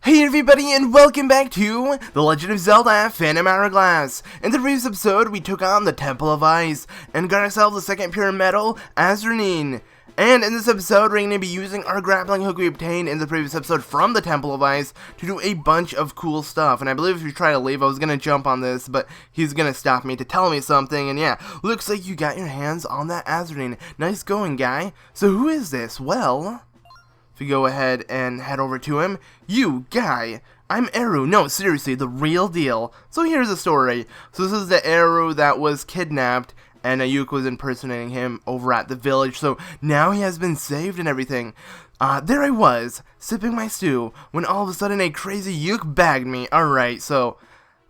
Hey everybody, and welcome back to The Legend of Zelda Phantom Hourglass. In the previous episode, we took on the Temple of Ice and got ourselves a second pure metal, Azranine. And in this episode, we're going to be using our grappling hook we obtained in the previous episode from the Temple of Ice to do a bunch of cool stuff. And I believe if you try to leave, I was going to jump on this, but he's going to stop me to tell me something. And yeah, looks like you got your hands on that Azranine. Nice going, guy. So who is this? Well, if you go ahead and head over to him, you guy, I'm Eru. No, seriously, the real deal. So here's the story. So this is the Eru that was kidnapped, and Ayuk was impersonating him over at the village. So now he has been saved and everything. There I was, sipping my stew, when all of a sudden a crazy Ayuk bagged me. Alright, so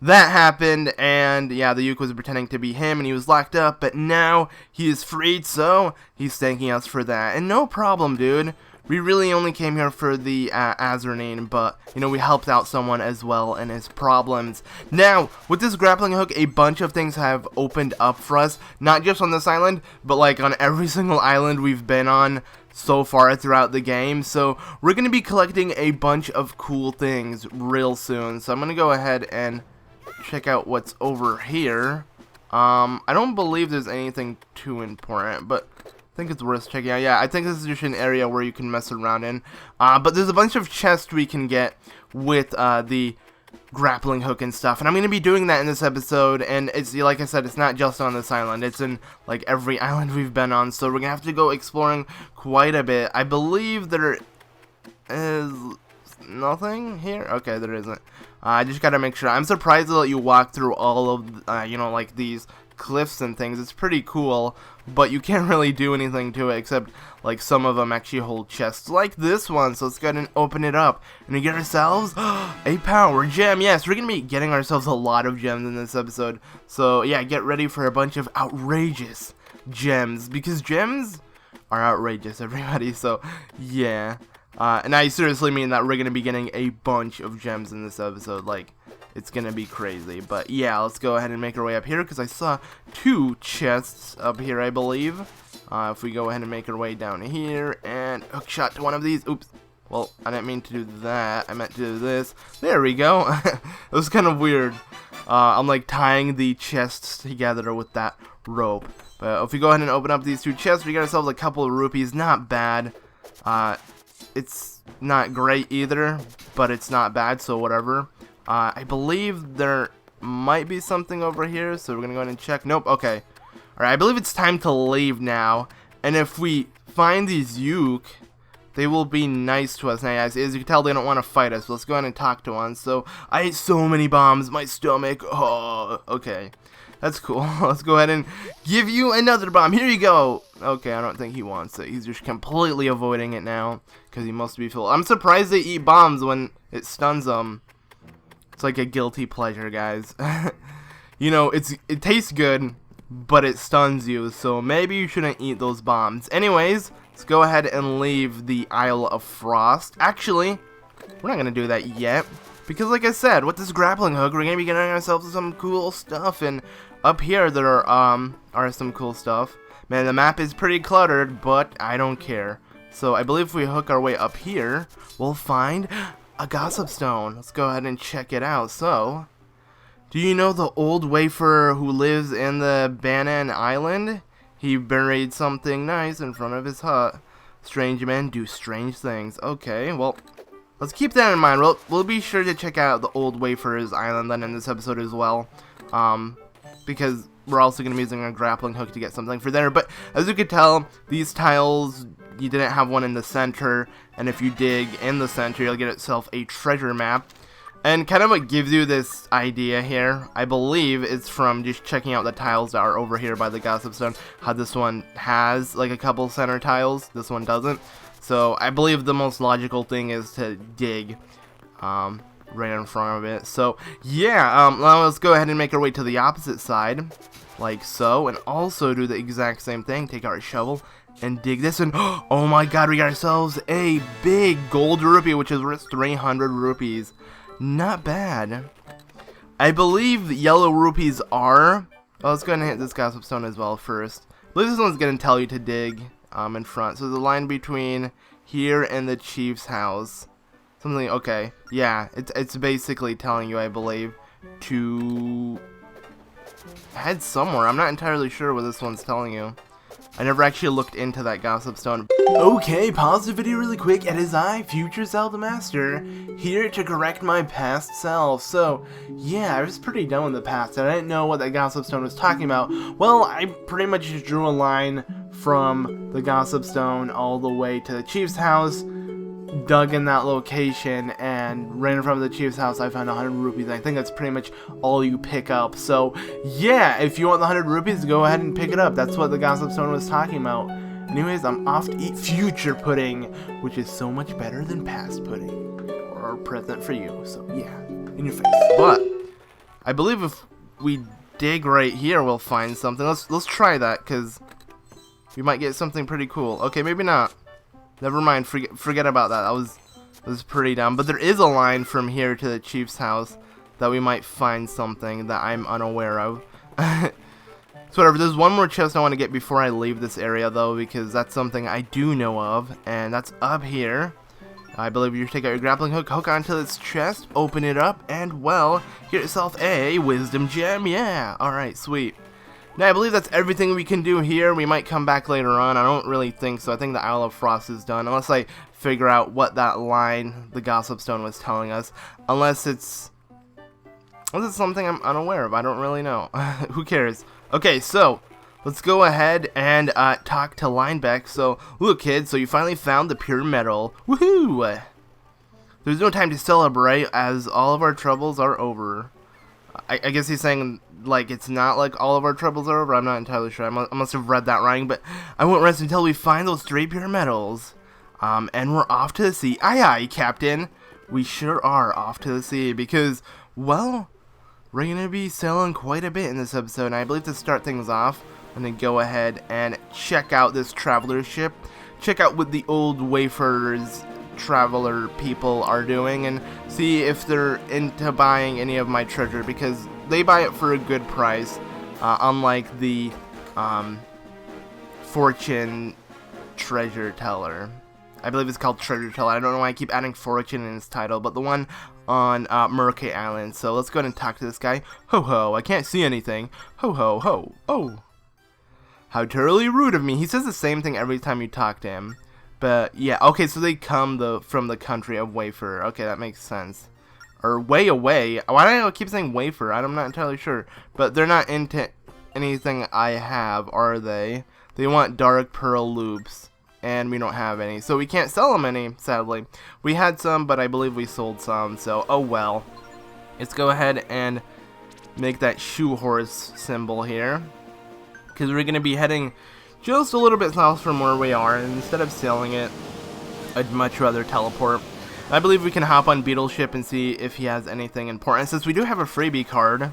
that happened, and yeah, the Ayuk was pretending to be him, and he was locked up, but now he is freed, so he's thanking us for that. And no problem, dude. We really only came here for the Azranine, but, you know, we helped out someone as well in his problems. Now, with this grappling hook, a bunch of things have opened up for us, not just on this island, but like on every single island we've been on so far throughout the game. So, we're going to be collecting a bunch of cool things real soon. So, I'm going to go ahead and check out what's over here. I don't believe there's anything too important, but I think it's worth checking out. Yeah, I think this is just an area where you can mess around in. But there's a bunch of chests we can get with the grappling hook and stuff. And I'm going to be doing that in this episode. And it's, like I said, it's not just on this island. It's in, like, every island we've been on. So we're going to have to go exploring quite a bit. I believe there is nothing here. Okay, there isn't. I just got to make sure. I'm surprised they'll let you walk through all of, you know, like these cliffs and things. It's pretty cool, but you can't really do anything to it except like some of them actually hold chests like this one. So let's go ahead and open it up and we get ourselves a power gem. Yes, we're gonna be getting ourselves a lot of gems in this episode, so yeah, get ready for a bunch of outrageous gems, because gems are outrageous, everybody. So yeah, and I seriously mean that we're gonna be getting a bunch of gems in this episode. Like, it's gonna be crazy. But yeah, let's go ahead and make our way up here, because I saw two chests up here, I believe. If we go ahead and make our way down here and hook shot to one of these. Oops. Well, I didn't mean to do that. I meant to do this. There we go. It was kind of weird. I'm like tying the chests together with that rope. But if we go ahead and open up these two chests, we got ourselves a couple of rupees. Not bad. It's not great either, but it's not bad, so whatever. I believe there might be something over here, so we're gonna go ahead and check. Nope, okay. Alright, I believe it's time to leave now. And if we find these Ayuk, they will be nice to us. Now, as you can tell, they don't want to fight us. So let's go ahead and talk to one. So, I ate so many bombs, my stomach. Oh, okay. That's cool. Let's go ahead and give you another bomb. Here you go. Okay, I don't think he wants it. He's just completely avoiding it now, because he must be full. I'm surprised they eat bombs when it stuns them. It's like a guilty pleasure, guys. You know, it tastes good, but it stuns you, so maybe you shouldn't eat those bombs. Anyways, let's go ahead and leave the Isle of Frost. Actually, we're not going to do that yet, because like I said, with this grappling hook, we're going to be getting ourselves some cool stuff, and up here there are some cool stuff. Man, the map is pretty cluttered, but I don't care. So I believe if we hook our way up here, we'll find a gossip stone. Let's go ahead and check it out. So, do you know the old wafer who lives in the Banan Island? He buried something nice in front of his hut. Strange men do strange things. Okay, well, let's keep that in mind. We'll be sure to check out the old wafer's island then in this episode as well. Because we're also going to be using a grappling hook to get something for there. But as you can tell, these tiles, you didn't have one in the center, and if you dig in the center, you'll get yourself a treasure map. And kind of what gives you this idea here, I believe, is from just checking out the tiles that are over here by the gossip stone. How this one has like a couple center tiles, this one doesn't. So I believe the most logical thing is to dig right in front of it. So yeah, now let's go ahead and make our way to the opposite side, like so, and also do the exact same thing. Take our shovel and dig this, and oh my god, we got ourselves a big gold rupee, which is worth 300 rupees. Not bad. I believe yellow rupees are... Oh, let's go ahead and hit this gossip stone as well first. I believe this one's going to tell you to dig in front. So the line between here and the chief's house. Something, okay. Yeah, it's basically telling you, I believe, to head somewhere. I'm not entirely sure what this one's telling you. I never actually looked into that gossip stone. Okay, pause the video really quick. It is I, future ZeldaMaster, here to correct my past self. So, yeah, I was pretty done with the past. I didn't know what that gossip stone was talking about. Well, I pretty much just drew a line from the gossip stone all the way to the chief's house, dug in that location, and right in front of the chief's house I found 100 rupees. I think that's pretty much all you pick up. So yeah, if you want the 100 rupees, go ahead and pick it up. That's what the gossip stone was talking about. Anyways, I'm off to eat future pudding, which is so much better than past pudding, or present for you. So yeah, in your face. But I believe if we dig right here, we'll find something. Let's try that, because we might get something pretty cool. Okay, maybe not. Never mind, forget about that. That was pretty dumb. But there is a line from here to the chief's house that we might find something that I'm unaware of. So whatever, there's one more chest I want to get before I leave this area though, because that's something I do know of, and that's up here. I believe you take out your grappling hook, hook onto this chest, open it up, and well, get yourself a wisdom gem. Yeah, alright, sweet. Now, I believe that's everything we can do here. We might come back later on. I don't really think so. I think the Isle of Frost is done, unless I figure out what that line, the Gossip Stone, was telling us. Unless it's something I'm unaware of. I don't really know. Who cares? Okay, so let's go ahead and talk to Linebeck. So, look, kid, so you finally found the pure metal. Woohoo! There's no time to celebrate, as all of our troubles are over. I guess he's saying, like, it's not like all of our troubles are over. I'm not entirely sure. I must have read that wrong, but I won't rest until we find those 3 pure metals. And we're off to the sea. Aye, aye, Captain. We sure are off to the sea because, well, we're going to be sailing quite a bit in this episode. And I believe to start things off, I'm going to go ahead and check out this traveler ship. Check out what the old wayfarers traveler people are doing and see if they're into buying any of my treasure, because they buy it for a good price, unlike the fortune treasure teller. I believe it's called treasure teller. I don't know why I keep adding fortune in its title, but the one on Murky Island. So let's go ahead and talk to this guy. Ho ho, I can't see anything. Ho ho ho. Oh, how terribly rude of me. He says the same thing every time you talk to him. But yeah, okay, so they come from the country of Wafer. Okay, that makes sense. Or way away. Why do I keep saying Wafer? I'm not entirely sure. But they're not into anything I have, are they? They want dark pearl loops, and we don't have any. So we can't sell them any, sadly. We had some, but I believe we sold some, so oh well. Let's go ahead and make that shoe horse symbol here, because we're going to be heading just a little bit south from where we are, and instead of sailing it, I'd much rather teleport. I believe we can hop on Beetle's ship and see if he has anything important. Since we do have a freebie card,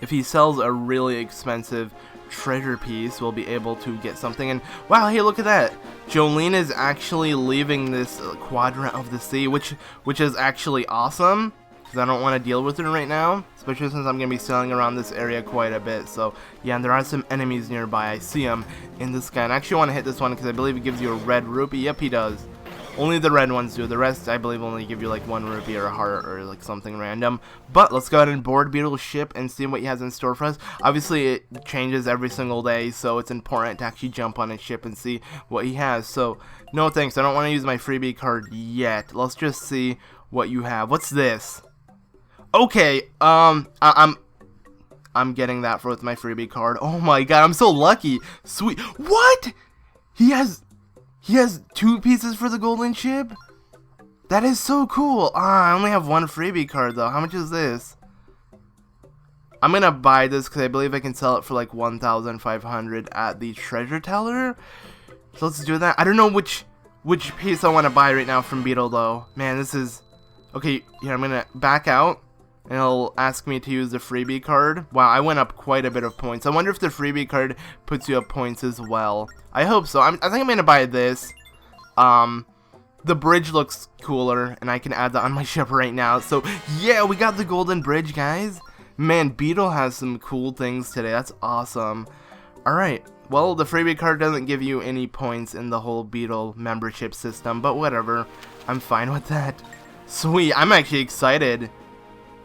if he sells a really expensive treasure piece, we'll be able to get something. And wow, hey, look at that! Jolene is actually leaving this quadrant of the sea, which is actually awesome, because I don't want to deal with it right now, especially since I'm going to be sailing around this area quite a bit. So yeah, and there are some enemies nearby. I see them in the sky, and I actually want to hit this one because I believe it gives you a red rupee. Yep, he does. Only the red ones do. The rest, I believe, only give you like 1 rupee or a heart or like something random. But let's go ahead and board Beetle's ship and see what he has in store for us. Obviously, it changes every single day, so it's important to actually jump on his ship and see what he has. So, no thanks. I don't want to use my freebie card yet. Let's just see what you have. What's this? Okay, I'm getting that with my freebie card. Oh my god, I'm so lucky. Sweet. What? He has 2 pieces for the golden ship? That is so cool. I only have 1 freebie card though. How much is this? I'm gonna buy this because I believe I can sell it for like 1,500 at the treasure teller. So let's do that. I don't know which piece I want to buy right now from Beetle though. Man, this is... Okay, here, I'm gonna back out. And it'll ask me to use the freebie card. Wow, I went up quite a bit of points. I wonder if the freebie card puts you up points as well. I hope so. I think I'm gonna buy this. The bridge looks cooler, and I can add that on my ship right now. So yeah, we got the golden bridge, guys. Man, Beetle has some cool things today. That's awesome. Alright, well, the freebie card doesn't give you any points in the whole Beetle membership system, but whatever. I'm fine with that. Sweet, I'm actually excited.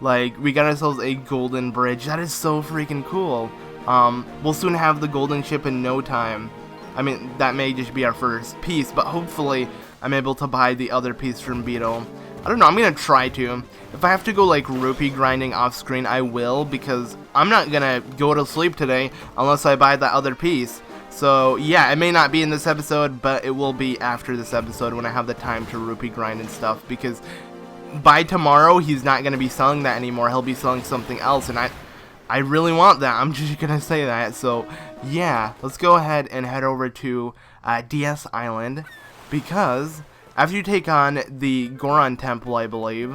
Like, we got ourselves a golden bridge. That is so freaking cool. We'll soon have the golden ship in no time. I mean, that may just be our first piece, but hopefully I'm able to buy the other piece from Beetle. I don't know, I'm gonna try to. If I have to go like rupee grinding off screen, I will, because I'm not gonna go to sleep today unless I buy that other piece. So yeah, it may not be in this episode, but it will be after this episode when I have the time to rupee grind and stuff, because by tomorrow he's not gonna be selling that anymore. He'll be selling something else, and I really want that. I'm just gonna say that. So yeah, let's go ahead and head over to DS Island, because after you take on the Goron Temple, I believe,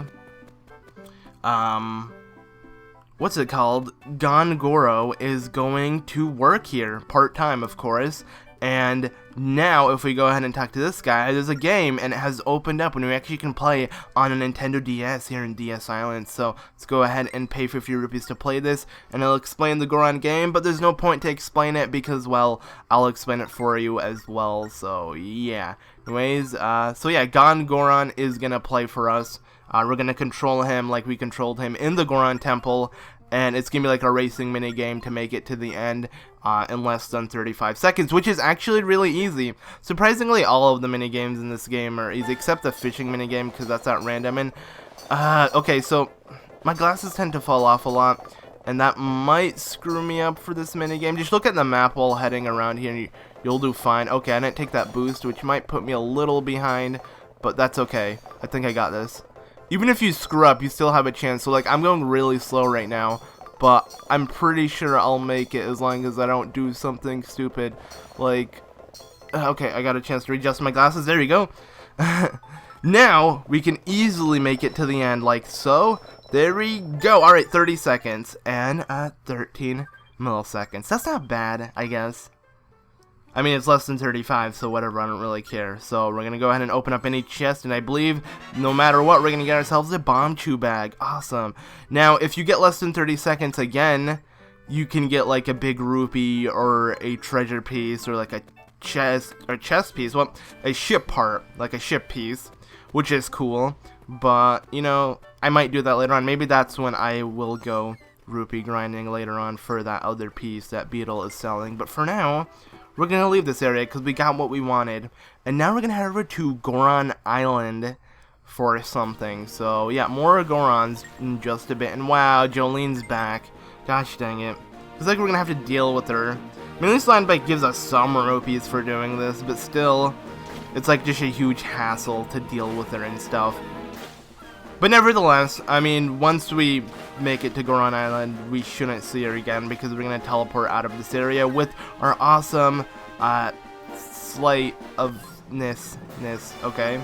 what's it called? Goro is going to work here, part-time, of course. And now, if we go ahead and talk to this guy, there's a game, and it has opened up, and we actually can play on a Nintendo DS here in DS Island. So let's go ahead and pay 50 rupees to play this, and it'll explain the Goron game, but there's no point to explain it because, well, I'll explain it for you as well. So yeah. Anyways, so yeah, Goron is gonna play for us. We're gonna control him like we controlled him in the Goron Temple, and it's gonna be like a racing mini game to make it to the end in less than 35 seconds, which is actually really easy. Surprisingly, all of the mini games in this game are easy, except the fishing mini game, because that's at random. And okay, so my glasses tend to fall off a lot, and that might screw me up for this mini game. Just look at the map while heading around here, and you'll do fine. Okay, I didn't take that boost, which might put me a little behind, but that's okay. I think I got this. Even if you screw up, you still have a chance. So like, I'm going really slow right now, but I'm pretty sure I'll make it as long as I don't do something stupid. Like, okay, I got a chance to readjust my glasses. There you go. Now we can easily make it to the end, like so. There we go. All right, 30 seconds and 13 milliseconds. That's not bad, I guess. I mean, it's less than 35, so whatever, I don't really care. So we're going to go ahead and open up any chest, and I believe no matter what, we're going to get ourselves a bomb chew bag. Awesome. Now, if you get less than 30 seconds again, you can get like a big rupee or a treasure piece or like a chest piece. Well, a ship part, like a ship piece, which is cool. But, you know, I might do that later on. Maybe that's when I will go rupee grinding later on for that other piece that Beetle is selling. But for now, we're going to leave this area because we got what we wanted. And now we're going to head over to Goron Island for something. So, yeah, more Gorons in just a bit. And wow, Jolene's back. Gosh dang it. It's like we're going to have to deal with her. I mean, at least Linebike gives us some rupees for doing this, but still, it's like just a huge hassle to deal with her and stuff. But nevertheless, I mean, once we make it to Goron Island, we shouldn't see her again because we're going to teleport out of this area with our awesome sleight of ness, okay?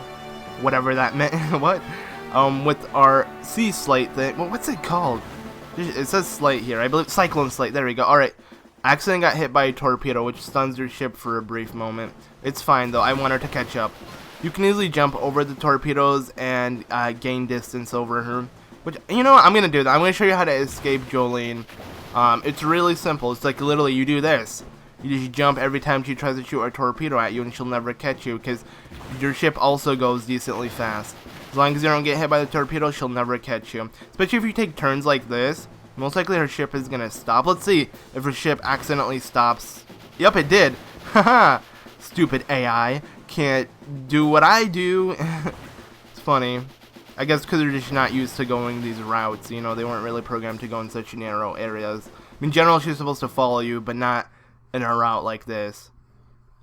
Whatever that meant. What? With our sea slate thing. Well, what's it called? It says slate here. I believe cyclone slate. There we go. Alright. Accident got hit by a torpedo, which stuns your ship for a brief moment. It's fine, though. I want her to catch up. You can easily jump over the torpedoes and gain distance over her. Which, you know what? I'm going to do that. I'm going to show you how to escape Jolene. It's really simple. It's like literally you do this. You just jump every time she tries to shoot a torpedo at you, and she'll never catch you because your ship also goes decently fast. As long as you don't get hit by the torpedo, she'll never catch you. Especially if you take turns like this, most likely her ship is going to stop. Let's see if her ship accidentally stops. Yep, it did. Haha. Stupid AI. Can't do what I do. It's funny. I guess because they're just not used to going these routes. You know, they weren't really programmed to go in such narrow areas. I mean, generally she's supposed to follow you, but not in a route like this.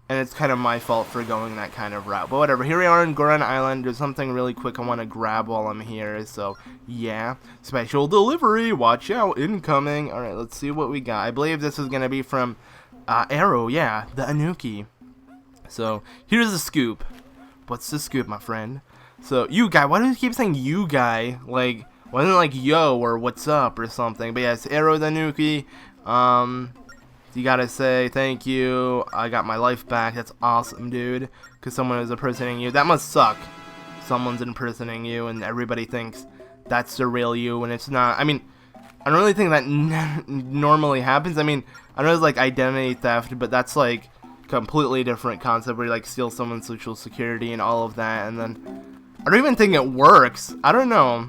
And it's kind of my fault for going that kind of route. But whatever. Here we are in Goron Island. There's something really quick I want to grab while I'm here. So, yeah. Special delivery. Watch out. Incoming. Alright, let's see what we got. I believe this is going to be from Arrow. Yeah, the Anuki. So, here's the scoop. What's the scoop, my friend? So, you guy. Why do you keep saying you guy? Like, wasn't it like yo or what's up or something? But yeah, it's Arrow the Anuki. You gotta say thank you. I got my life back. That's awesome, dude. Because someone is impersonating you. That must suck. Someone's impersonating you and everybody thinks that's the real you and it's not. I mean, I don't really think that normally happens. I mean, I know it's like identity theft, but that's like completely different concept where you like steal someone's social security and all of that, and then I don't even think it works. I don't know.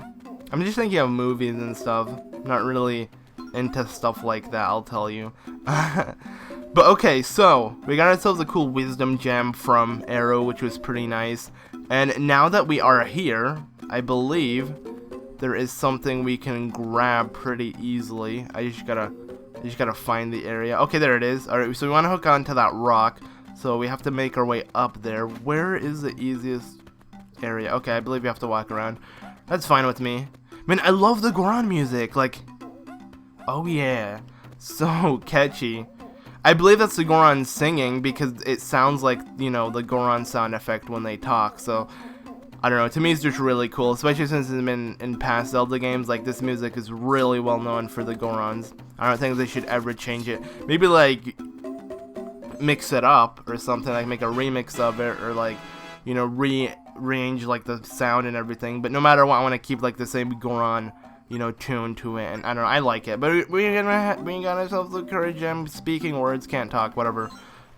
I'm just thinking of movies and stuff. Not really into stuff like that, I'll tell you. But okay, so we got ourselves a cool wisdom gem from Arrow, which was pretty nice. And now that we are here, I believe there is something we can grab pretty easily. I just gotta find the area. Okay, there it is. Alright, so we want to hook onto that rock. So we have to make our way up there. Where is the easiest area? Okay, I believe you have to walk around. That's fine with me. Man, I love the Goron music. Like, oh yeah, so catchy. I believe that's the Goron singing because it sounds like, you know, the Goron sound effect when they talk. So I don't know, to me it's just really cool, especially since it's been in past Zelda games. Like, this music is really well known for the Gorons. I don't think they should ever change it. Maybe like mix it up or something, like make a remix of it, or like, you know, rearrange like the sound and everything. But no matter what, I want to keep like the same Goron, you know, tune to it, and I don't know, I like it. But we got ourselves the courage gem, speaking words, can't talk, whatever.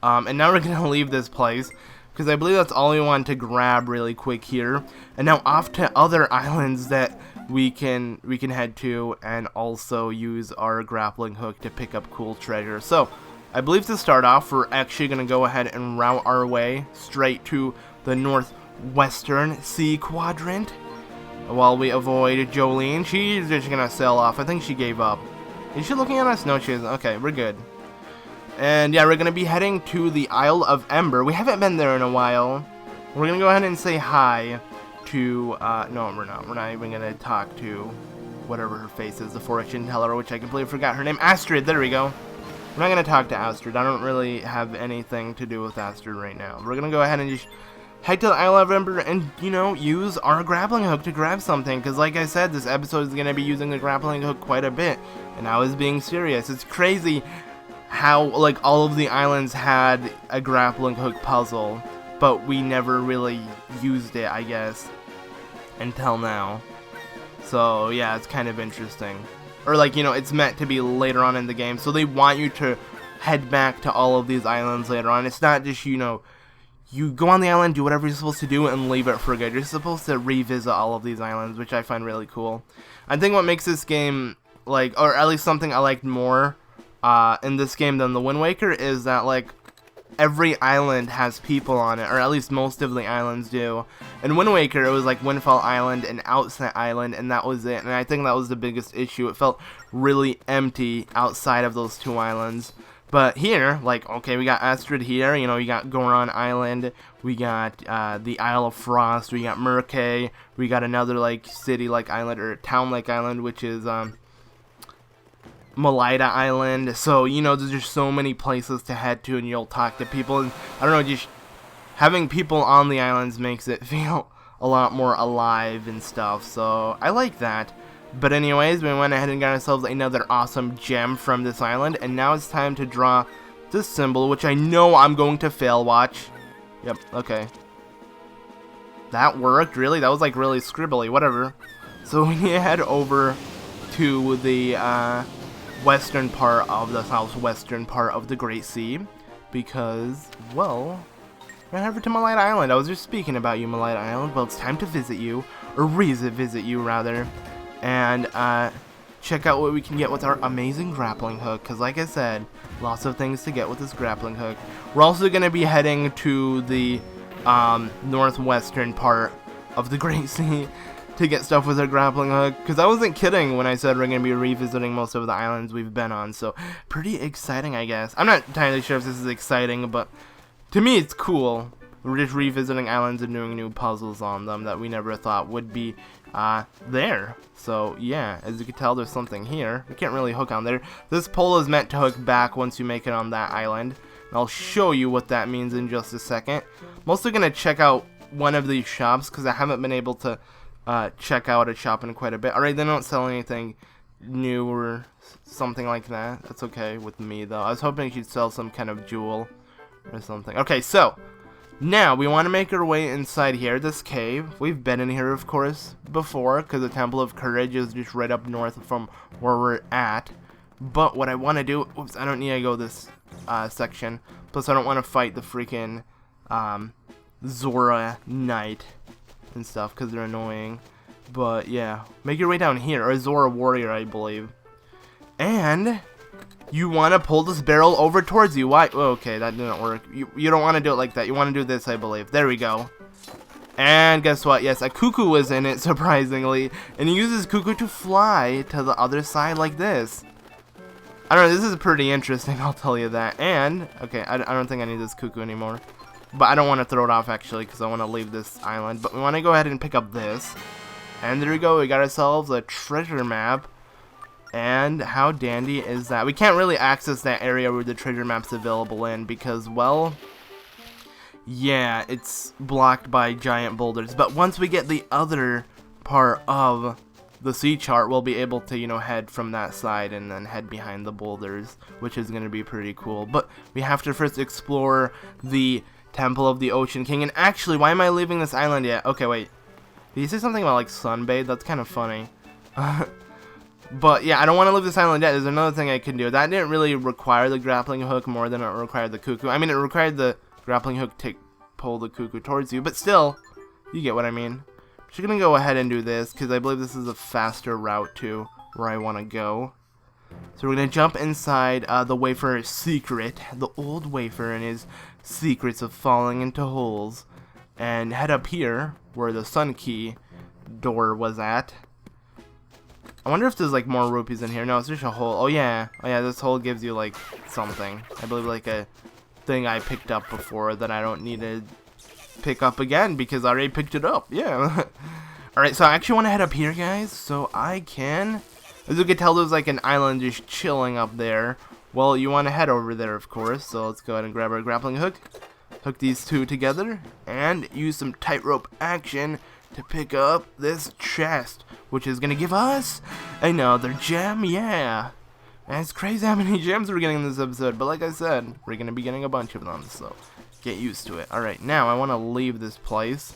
And now we're gonna leave this place because I believe that's all we want to grab really quick here. And now off to other islands that we can head to, and also use our grappling hook to pick up cool treasure. So I believe to start off, we're actually gonna go ahead and route our way straight to the northwestern sea quadrant, while we avoid Jolene. She's just gonna sail off. I think she gave up. Is she looking at us? No, she isn't. Okay, we're good. And yeah, we're gonna be heading to the Isle of Ember. We haven't been there in a while. We're gonna go ahead and say hi to, no, we're not. We're not even gonna talk to whatever her face is, the fortune teller, which I completely forgot her name. Astrid, there we go. We're not gonna talk to Astrid. I don't really have anything to do with Astrid right now. We're gonna go ahead and just head to the Isle of Ember and, you know, use our grappling hook to grab something. Because like I said, this episode is going to be using the grappling hook quite a bit. And I was being serious. It's crazy how, like, all of the islands had a grappling hook puzzle, but we never really used it, I guess, until now. So, yeah, it's kind of interesting. Or, like, you know, it's meant to be later on in the game. So they want you to head back to all of these islands later on. It's not just, you know, you go on the island, do whatever you're supposed to do, and leave it for good. You're supposed to revisit all of these islands, which I find really cool. I think what makes this game, like, or at least something I liked more in this game than the Wind Waker, is that, like, every island has people on it, or at least most of the islands do. In Wind Waker, it was like Windfall Island and Outset Island, and that was it. And I think that was the biggest issue. It felt really empty outside of those two islands. But here, like, okay, we got Astrid here, you know, we got Goron Island, we got the Isle of Frost, we got Murkay, we got another, like, city-like island, or town-like island, which is, Malida Island. So, you know, there's just so many places to head to, and you'll talk to people, and, I don't know, just having people on the islands makes it feel a lot more alive and stuff, so I like that. But anyways, we went ahead and got ourselves another awesome gem from this island, and now it's time to draw this symbol, which I know I'm going to fail. Watch. Yep, okay. That worked, really? That was like really scribbly, whatever. So we head over to the western part of the southwestern part of the Great Sea, because, well, we're heading over to Malida Island. I was just speaking about you, Malida Island. Well, it's time to visit you, or revisit you, rather. And check out what we can get with our amazing grappling hook, because like I said, lots of things to get with this grappling hook. We're also going to be heading to the northwestern part of the Great Sea to get stuff with our grappling hook, because I wasn't kidding when I said we're going to be revisiting most of the islands we've been on. So pretty exciting, I guess. I'm not entirely sure if this is exciting, but to me it's cool. We're just revisiting islands and doing new puzzles on them that we never thought would be there. So yeah, as you can tell, there's something here. We can't really hook on there. This pole is meant to hook back once you make it on that island. And I'll show you what that means in just a second. I'm also going to check out one of these shops, because I haven't been able to check out a shop in quite a bit. Alright, they don't sell anything new or something like that. That's okay with me, though. I was hoping she'd sell some kind of jewel or something. Okay, so now, we want to make our way inside here, this cave. We've been in here, of course, before, because the Temple of Courage is just right up north from where we're at. But what I want to do, oops, I don't need to go this section. Plus, I don't want to fight the freaking Zora Knight. and stuff because they're annoying. But yeah, make your way down here, or Zora Warrior, I believe. And you want to pull this barrel over towards you. Why? Oh, okay, that didn't work. You don't want to do it like that. You want to do this, I believe. There we go. And guess what? Yes, a cuckoo was in it, surprisingly. And he uses cuckoo to fly to the other side like this. I don't know, this is pretty interesting, I'll tell you that. And, okay, I don't think I need this cuckoo anymore. But I don't want to throw it off, actually, because I want to leave this island. But we want to go ahead and pick up this. And there we go, we got ourselves a treasure map. And how dandy is that? We can't really access that area where the treasure map's available in because, well, yeah, it's blocked by giant boulders. But once we get the other part of the sea chart, we'll be able to, you know, head from that side and then head behind the boulders, which is going to be pretty cool. But we have to first explore the Temple of the Ocean King. And actually, why am I leaving this island yet? Okay, wait. Did you say something about, like, sunbathe? That's kind of funny. But yeah, I don't want to leave this island yet. There's another thing I can do. That didn't really require the grappling hook more than it required the cuckoo. I mean, it required the grappling hook to pull the cuckoo towards you, but still, you get what I mean. I'm just going to go ahead and do this, because I believe this is a faster route to where I want to go. So we're going to jump inside the Wafer's secret, the old Wafer and his secrets of falling into holes, and head up here, where the Sun Key door was at. I wonder if there's like more rupees in here. No, it's just a hole. Oh yeah, this hole gives you like something. I believe like a thing I picked up before that I don't need to pick up again because I already picked it up. Yeah. Alright, so I actually want to head up here, guys, so I can... As you can tell, there's like an island just chilling up there. Well, you want to head over there, of course, so let's go ahead and grab our grappling hook. Hook these two together, and use some tightrope action to pick up this chest, which is going to give us another gem, yeah. And it's crazy how many gems we're getting in this episode, but like I said, we're going to be getting a bunch of them, so get used to it. Alright, now I want to leave this place.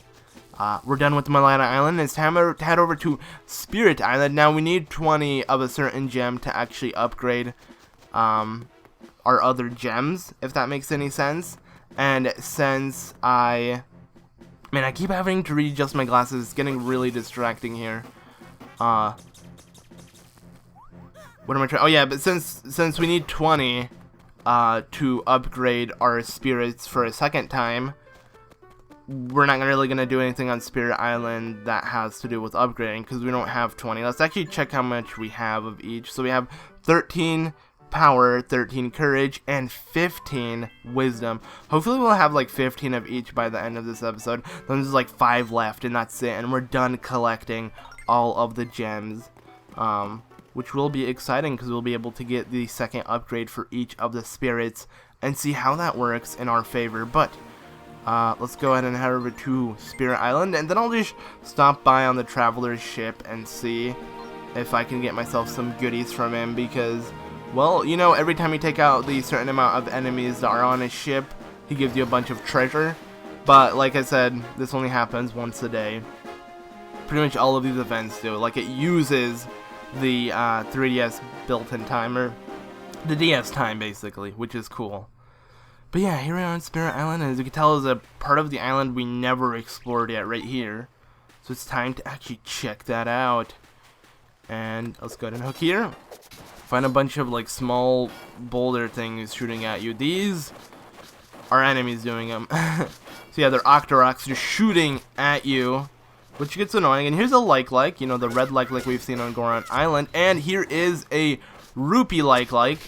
We're done with Malaya Island. It's time to head over to Spirit Island. Now we need 20 of a certain gem to actually upgrade our other gems, if that makes any sense. And since man, I keep having to readjust my glasses. It's getting really distracting here. What am I trying? Oh yeah, but since we need 20 to upgrade our spirits for a second time, we're not really gonna do anything on Spirit Island that has to do with upgrading because we don't have 20. Let's actually check how much we have of each. So we have 13 power, 13 courage, and 15 wisdom. Hopefully we'll have like 15 of each by the end of this episode. Then there's like 5 left and that's it, and we're done collecting all of the gems, which will be exciting because we'll be able to get the second upgrade for each of the spirits and see how that works in our favor. But let's go ahead and head over to Spirit Island, and then I'll just stop by on the Traveler's ship and see if I can get myself some goodies from him because, well, you know, every time you take out the certain amount of enemies that are on his ship, he gives you a bunch of treasure. But like I said, this only happens once a day. Pretty much all of these events do. Like, it uses the 3DS built-in timer, the DS time basically, which is cool. But yeah, here we are on Spirit Island, and as you can tell, is a part of the island we never explored yet right here. So it's time to actually check that out. And let's go ahead and hook here. Find a bunch of like small boulder things shooting at you. These are enemies doing them. So yeah, they're Octoroks just shooting at you, which gets annoying. And here's a like, you know, the red like we've seen on Goron Island. And here is a rupee like.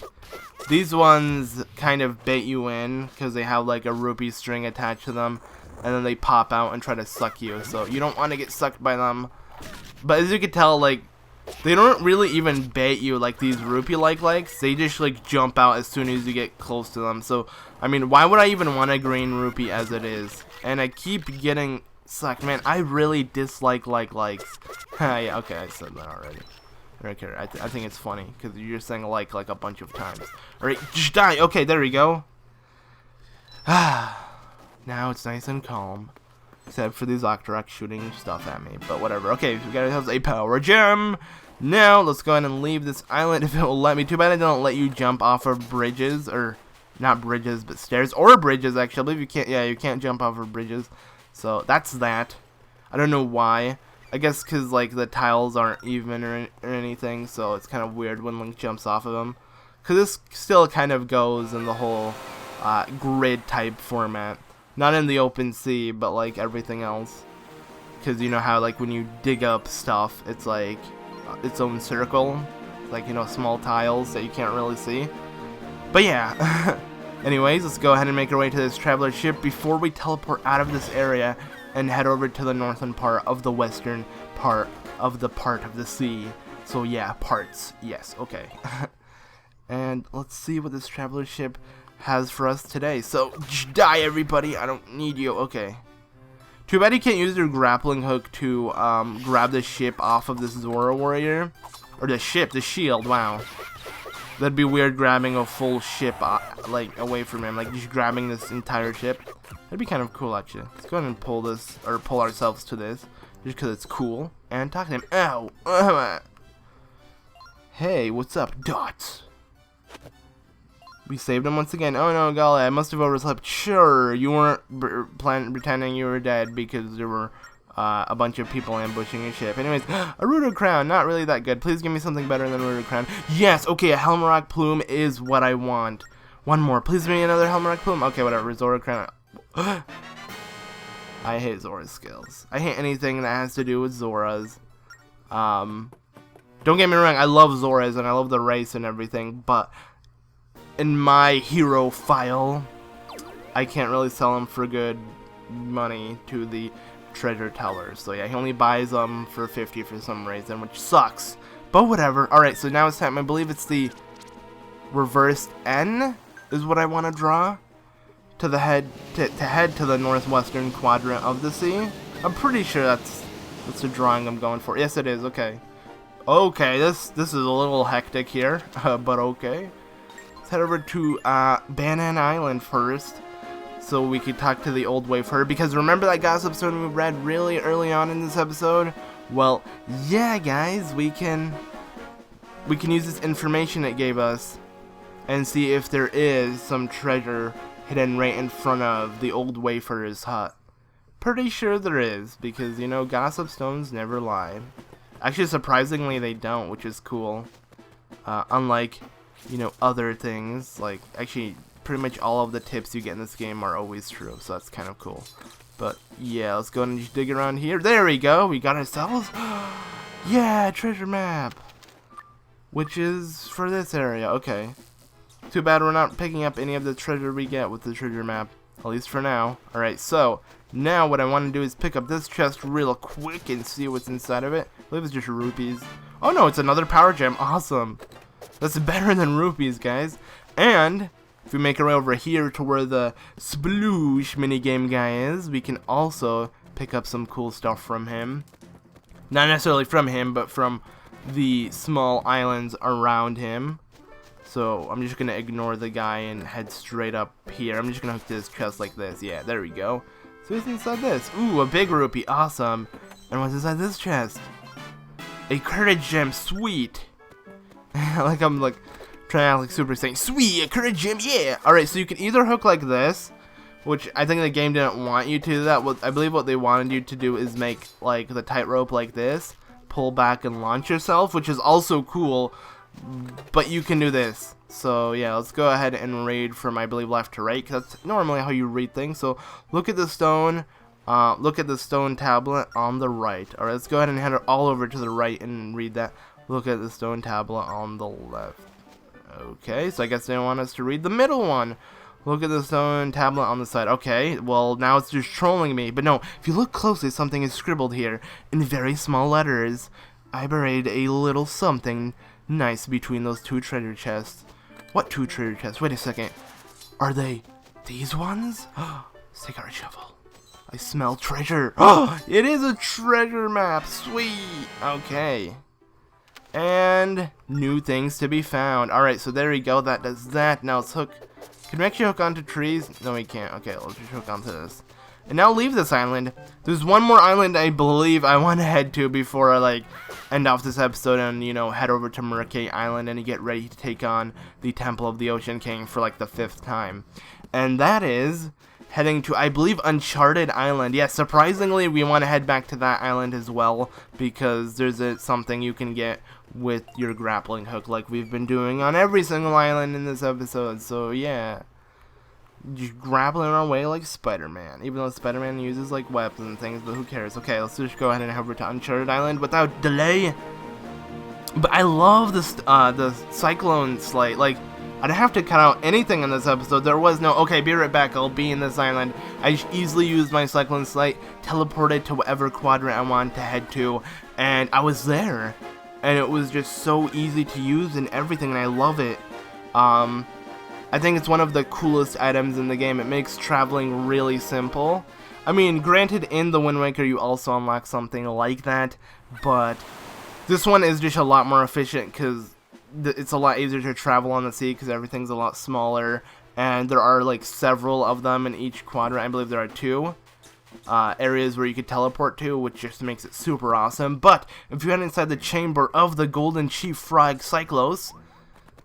These ones kind of bait you in because they have like a rupee string attached to them, and then they pop out and try to suck you. So you don't want to get sucked by them. But as you can tell, like, they don't really even bait you like these rupee likes. They just like jump out as soon as you get close to them. So I mean, why would I even want a green rupee as it is? And I keep getting sucked. Man, I really dislike likes. Yeah, okay, I said that already. I don't care. I think it's funny because you're just saying like a bunch of times. Alright, just die. Okay, there we go. Now it's nice and calm. Except for these Octoroks shooting stuff at me. But whatever. Okay, we got ourselves a power gem. Now, let's go ahead and leave this island if it will let me. Too bad it don't let you jump off of bridges. Or, not bridges, but stairs. Or bridges, actually. I believe you can't, yeah, you can't jump off of bridges. So, that's that. I don't know why. I guess because like the tiles aren't even or anything, so it's kind of weird when Link jumps off of them. Because this still kind of goes in the whole grid type format. Not in the open sea, but like everything else. Because you know how like when you dig up stuff, it's like its own circle. Like, you know, small tiles that you can't really see. But yeah. Anyways, let's go ahead and make our way to this traveler ship before we teleport out of this area and head over to the northern part of the western part of the sea. So yeah, parts. Yes, okay. And let's see what this traveler ship has for us today. So, die everybody, I don't need you. Okay. Too bad you can't use your grappling hook to grab the ship off of this Zora warrior. Or the shield, wow. That'd be weird grabbing a full ship like away from him, like just grabbing this entire ship. That'd be kind of cool actually. Let's go ahead and pull this, or pull ourselves to this, just because it's cool. And talk to him. Ow! Hey, what's up, Dots? We saved him once again. Oh no, golly, I must have overslept. Sure, you weren't pretending you were dead because there were a bunch of people ambushing your ship. Anyways, a Rudo crown, not really that good. Please give me something better than a Rudo crown. Yes, okay, a Helmarock plume is what I want. One more, please give me another Helmarock plume. Okay, whatever, Zora crown. I hate Zora's skills. I hate anything that has to do with Zora's. Don't get me wrong, I love Zora's and I love the race and everything, but in my hero file, I can't really sell them for good money to the treasure tellers. So yeah, he only buys them for 50 for some reason, which sucks. But whatever. Alright, so now it's time. I believe it's the reversed N is what I want to draw to the head to head to the northwestern quadrant of the sea. I'm pretty sure that's the drawing I'm going for. Yes, it is. Okay. Okay, this is a little hectic here, but okay. Let's head over to Banana Island first, so we could talk to the old wafer. Because remember that gossip stone we read really early on in this episode? Well, yeah, guys, we can use this information it gave us and see if there is some treasure hidden right in front of the old wafer's hut. Pretty sure there is, because you know gossip stones never lie. Actually, surprisingly, they don't, which is cool. Unlike, you know, other things. Like, actually, pretty much all of the tips you get in this game are always true, so that's kind of cool. But, yeah, let's go and just dig around here. There we go! We got ourselves... yeah, treasure map! Which is for this area, okay. Too bad we're not picking up any of the treasure we get with the treasure map. At least for now. Alright, so... now what I want to do is pick up this chest real quick and see what's inside of it. I believe it's just rupees. Oh no, it's another power gem. Awesome. That's better than rupees, guys. And if we make our way over here to where the sploosh minigame guy is, we can also pick up some cool stuff from him. Not necessarily from him, but from the small islands around him. So I'm just going to ignore the guy and head straight up here. I'm just going to hook this chest like this. Yeah, there we go. So what's inside this? Ooh, a big rupee. Awesome. And what's inside this chest? A courage gem. Sweet. Like I'm like trying to act like super saying, sweet, a courage gem, yeah. Alright, so you can either hook like this, which I think the game didn't want you to do that. I believe what they wanted you to do is make like the tightrope like this, pull back and launch yourself, which is also cool, but you can do this. So yeah, let's go ahead and read from, I believe, left to right, because that's normally how you read things. So look at the stone tablet on the right. Alright, let's go ahead and head all over to the right and read that. Look at the stone tablet on the left. Okay, so I guess they want us to read the middle one. Look at the stone tablet on the side. Okay, well, now it's just trolling me. But no, if you look closely, something is scribbled here in very small letters. I buried a little something nice between those two treasure chests. What two treasure chests? Wait a second. Are they these ones? Let's take our shovel. I smell treasure. Oh, it is a treasure map. Sweet. Okay. And new things to be found. Alright, so there we go. That does that. Now let's hook. Can we actually hook onto trees? No, we can't. Okay, let's just hook onto this. And now leave this island. There's one more island I believe I want to head to before I, like, end off this episode and, you know, head over to Murkay Island and get ready to take on the Temple of the Ocean King for, like, the 5th time. And that is heading to, I believe, Uncharted Island. Yeah, surprisingly, we want to head back to that island as well, because there's something you can get with your grappling hook, like we've been doing on every single island in this episode. So yeah, just grappling our way like Spider-Man, even though Spider-Man uses like weapons and things, but who cares? Okay, let's just go ahead and head over to Uncharted Island without delay. But I love this the cyclone slate. Like, I didn't have to cut out anything in this episode. There was no, okay, be right back, I'll be in this island. I just easily used my cyclone slate, teleported to whatever quadrant I wanted to head to, and I was there. And it was just so easy to use and everything, and I love it. I think it's one of the coolest items in the game. It makes traveling really simple. I mean, granted, in the Wind Waker you also unlock something like that, but this one is just a lot more efficient because it's a lot easier to travel on the sea because everything's a lot smaller, and there are like several of them in each quadrant. I believe there are 2 areas where you could teleport to, which just makes it super awesome. But if you head inside the chamber of the Golden Chief Frog Cyclos,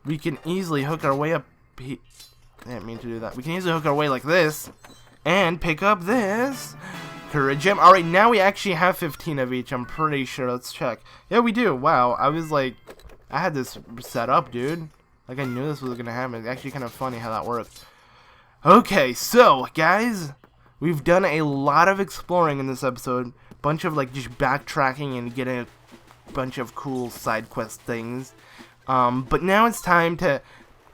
we can easily hook our way up. I didn't mean to do that. We can easily hook our way like this and pick up this Courage Gem. Alright, now we actually have 15 of each, I'm pretty sure. Let's check. Yeah, we do. Wow, I was like, I had this set up, dude. Like, I knew this was gonna happen. It's actually kind of funny how that worked. Okay, so, guys, we've done a lot of exploring in this episode. Bunch of, like, just backtracking and getting a bunch of cool side quest things. But now it's time to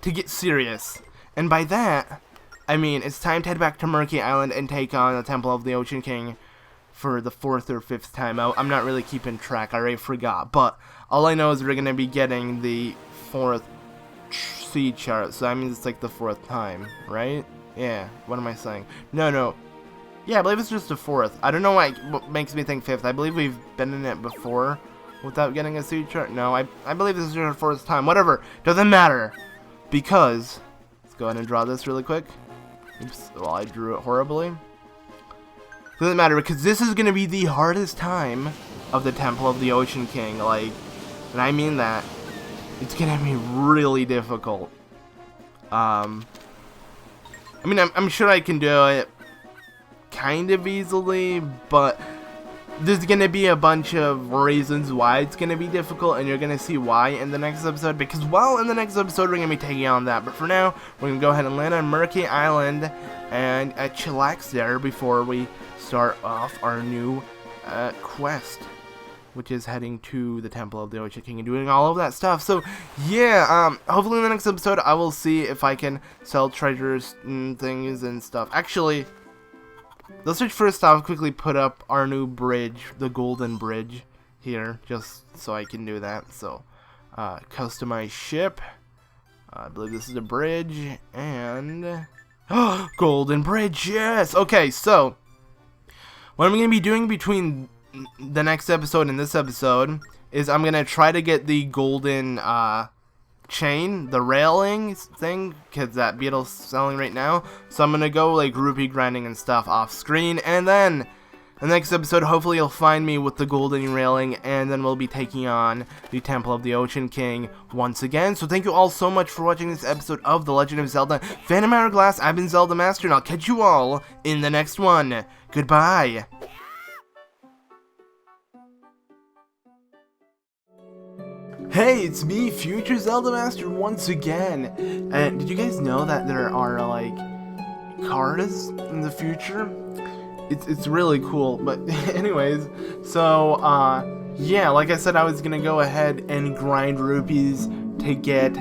get serious. And by that, I mean it's time to head back to Murky Island and take on the Temple of the Ocean King for the 4th or 5th time. I'm not really keeping track, I already forgot. But all I know is we're going to be getting the 4th sea chart, so that means it's like the 4th time, right? Yeah, what am I saying? No. Yeah, I believe it's just the 4th. I don't know what makes me think 5th. I believe we've been in it before without getting a sea chart. No, I believe this is your 4th time. Whatever, doesn't matter. Because, let's go ahead and draw this really quick. Oops, well, I drew it horribly. Doesn't matter, because this is going to be the hardest time of the Temple of the Ocean King. Like, and I mean that. It's going to be really difficult. I mean, I'm sure I can do it kind of easily, but there's going to be a bunch of reasons why it's going to be difficult, and you're going to see why in the next episode, because, well, in the next episode we're going to be taking on that. But for now, we're going to go ahead and land on Murky Island and chillax there before we start off our new quest, which is heading to the Temple of the Ocean King and doing all of that stuff. So, yeah, hopefully in the next episode I will see if I can sell treasures and things and stuff. Actually, let's just first off quickly put up our new bridge, the Golden Bridge, here, just so I can do that. So, customize ship. I believe this is a bridge, and Golden Bridge, yes! Okay, so what I'm going to be doing between the next episode and this episode is I'm going to try to get the golden chain, the railing thing, because that beetle's selling right now. So I'm gonna go like rupee grinding and stuff off screen, and then the next episode hopefully you'll find me with the golden railing, and then we'll be taking on the Temple of the Ocean King once again. So thank you all so much for watching this episode of The Legend of Zelda Phantom Hourglass. I've been ZeldaMaster, and I'll catch you all in the next one. Goodbye. Hey, it's me, future ZeldaMaster, once again. And did you guys know that there are, like, cars in the future? It's really cool. But anyways, so, yeah, like I said, I was gonna go ahead and grind rupees to get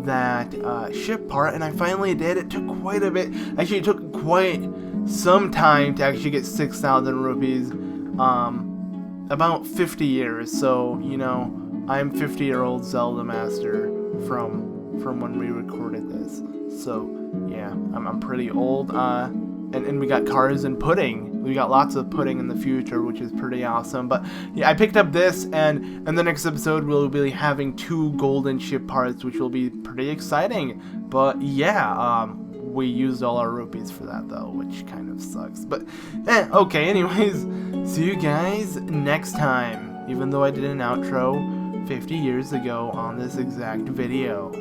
that ship part, and I finally did. It took quite a bit. Actually, it took quite some time to actually get 6,000 rupees. About 50 years, so, you know, I'm 50-year-old ZeldaMaster from when we recorded this. So, yeah, I'm pretty old. And we got cars and pudding. We got lots of pudding in the future, which is pretty awesome. But, yeah, I picked up this, and in the next episode, we'll be having 2 golden ship parts, which will be pretty exciting. But, yeah, we used all our rupees for that, though, which kind of sucks. But, okay, anyways, see you guys next time. Even though I did an outro 50 years ago on this exact video.